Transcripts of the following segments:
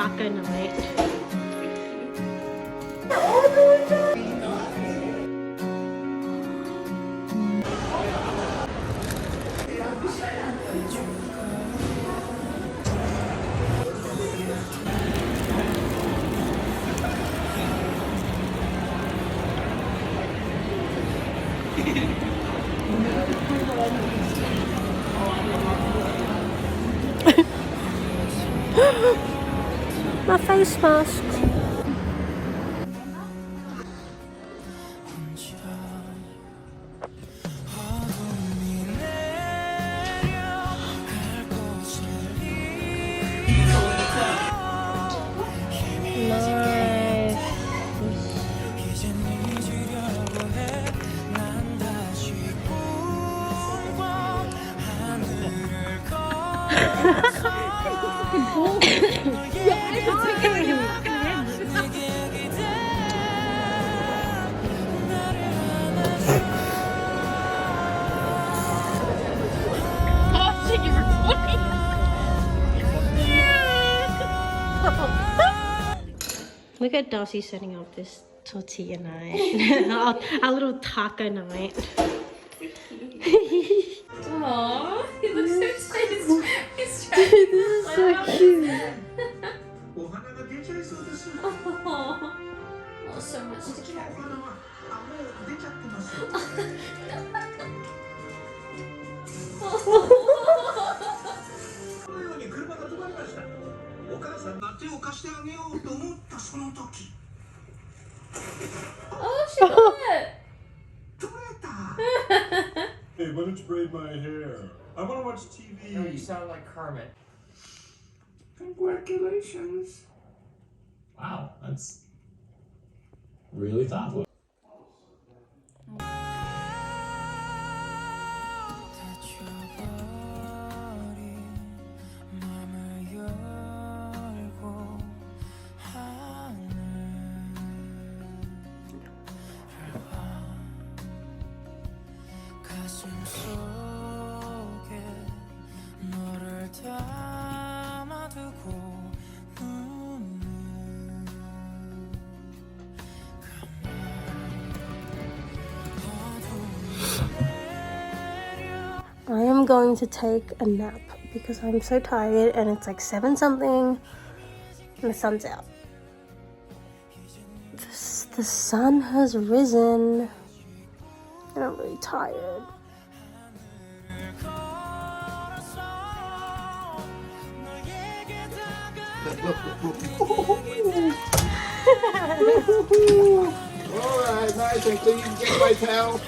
taco night. My face mask. Look at Darcy setting up this tortilla night. our little taco night. Aww, he looks so excited. He's trying This is so cute. Oh, so much to carry. Oh, she got it. Hey, why don't you braid my hair? I want to watch TV. No, you sound like Kermit. Congratulations. Wow, that's really thoughtful. I am going to take a nap because I'm so tired and it's like 7 something and the sun's out. The sun has risen and I'm really tired. Alright, nice and clean. Get my towel.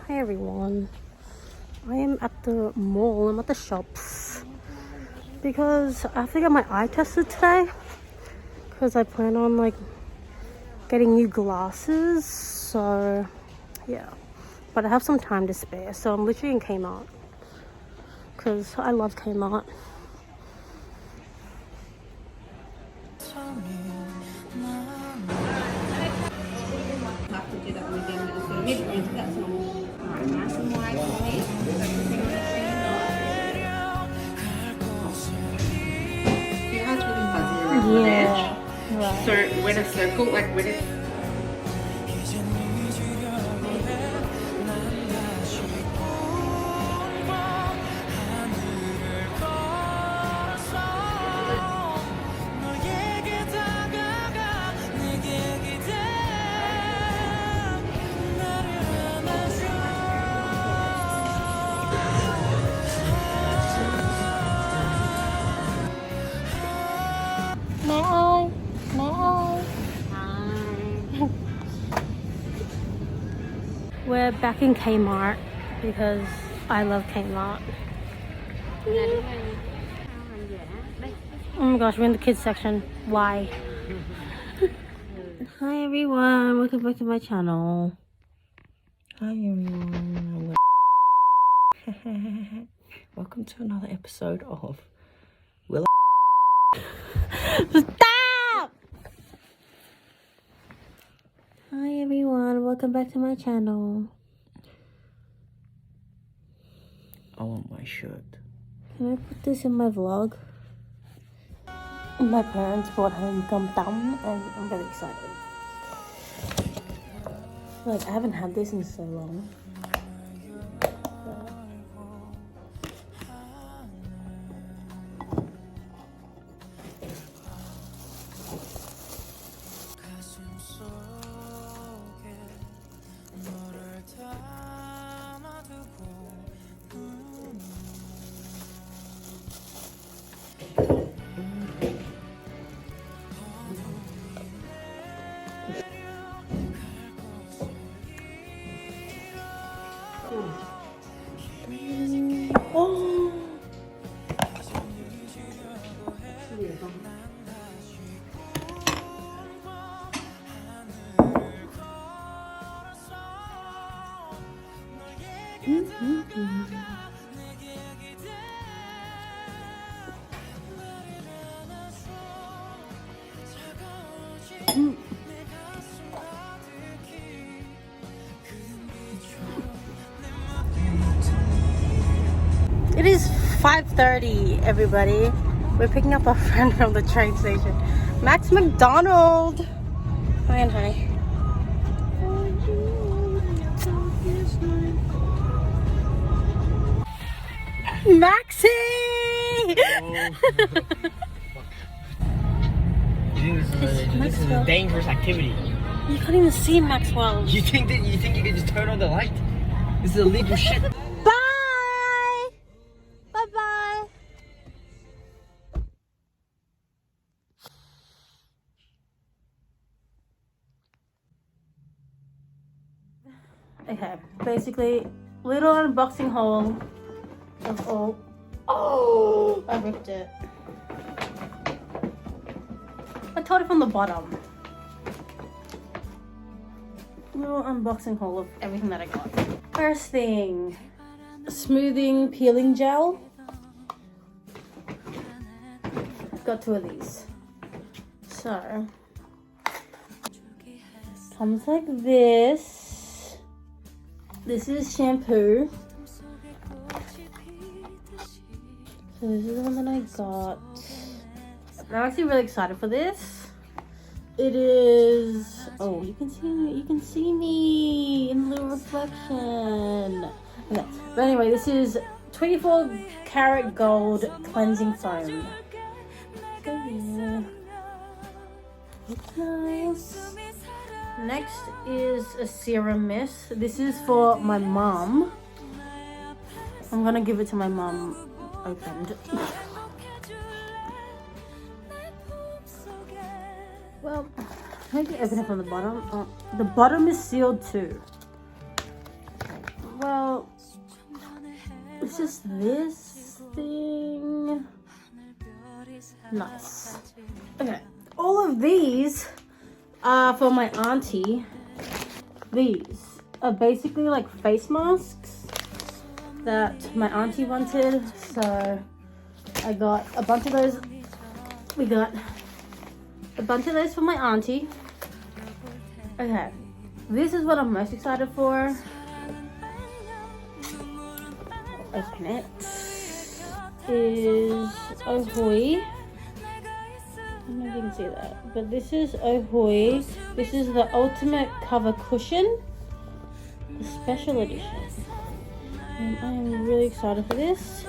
Hi everyone, I am at the mall. I'm at the shops because I have to get my eye tested today because I plan on like getting new glasses, so yeah, but I have some time to spare, so I'm literally in Kmart because I love Kmart. Have to do that with them. So mid-range, that's normal. Alright, nice and wide for me. Your eyes really fuzzy around the edge. Right. So when a circle, like when it's We're back in Kmart because I love Kmart. Oh my gosh, we're in the kids section. Why? Hi everyone, welcome back to my channel. Hi everyone. Welcome to another episode of Will. Stop! Hi everyone, welcome back to my channel. I want my shirt. Can I put this in my vlog? My parents brought home gum thumb and I'm very excited. Like, I haven't had this in so long. Oh. It is 5:30, everybody. We're picking up our friend from the train station. Max McDonald. Hi and hi. Maxie! This is a dangerous activity. You can't even see Maxwell. You think you can just turn on the light? This is illegal shit. Bye! Bye-bye! Okay, basically, little unboxing haul of all. Oh, I ripped it. I told it from the bottom. Little unboxing haul of everything that I got. First thing, smoothing peeling gel. Got 2 of these. So, comes like this. This is shampoo. So this is the one that I got. I'm actually really excited for this. It is, oh, you can see me in the little reflection. Okay, but anyway, this is 24 karat gold cleansing foam. So yeah, it's nice. Next is a serum mist. This is for my mom. I'm gonna give it to my mom opened. Well, maybe open it from the bottom. The bottom is sealed too. Well, it's just this thing. Nice. Okay, all of these are for my auntie. These are basically like face masks that my auntie wanted, so I got a bunch of those. We got a bunch of those for my auntie. Okay, this is what I'm most excited for. Open it. Is Ahoy. I don't know if you can see that, but this is Ahoy. This is the Ultimate Cover Cushion, the special edition. And I am really excited for this.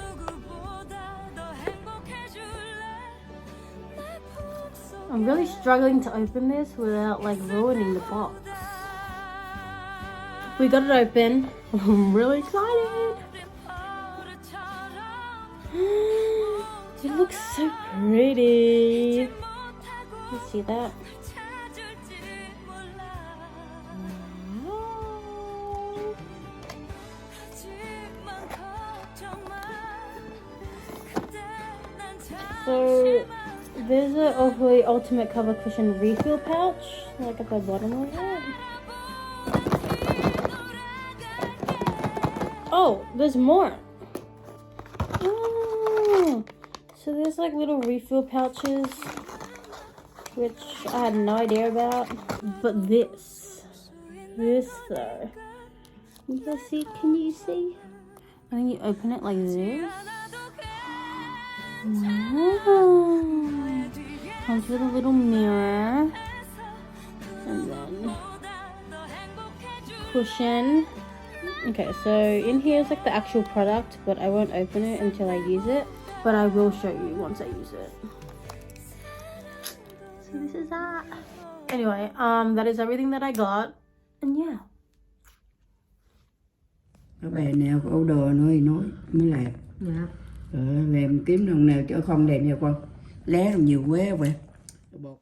I'm really struggling to open this without like ruining the box. We got it open. I'm really excited. It looks so pretty. You see that? So there's a Overly Ultimate Cover Cushion refill pouch, like at the bottom of it. Oh, there's more. Oh, so there's like little refill pouches, which I had no idea about. But this though, you guys see? Can you see? And then you open it like this. Wow. Comes with a little mirror. And then cushion. Okay, so in here is like the actual product, but I won't open it until I use it. But I will show you once I use it. So this is that. Anyway, that is everything that I got. And yeah. Cái bè nào có đồ nói mới làm. Dạ. Về em kiếm đồng nào chứ không đèn nha con. Lé nhiều quá vậy. Bột.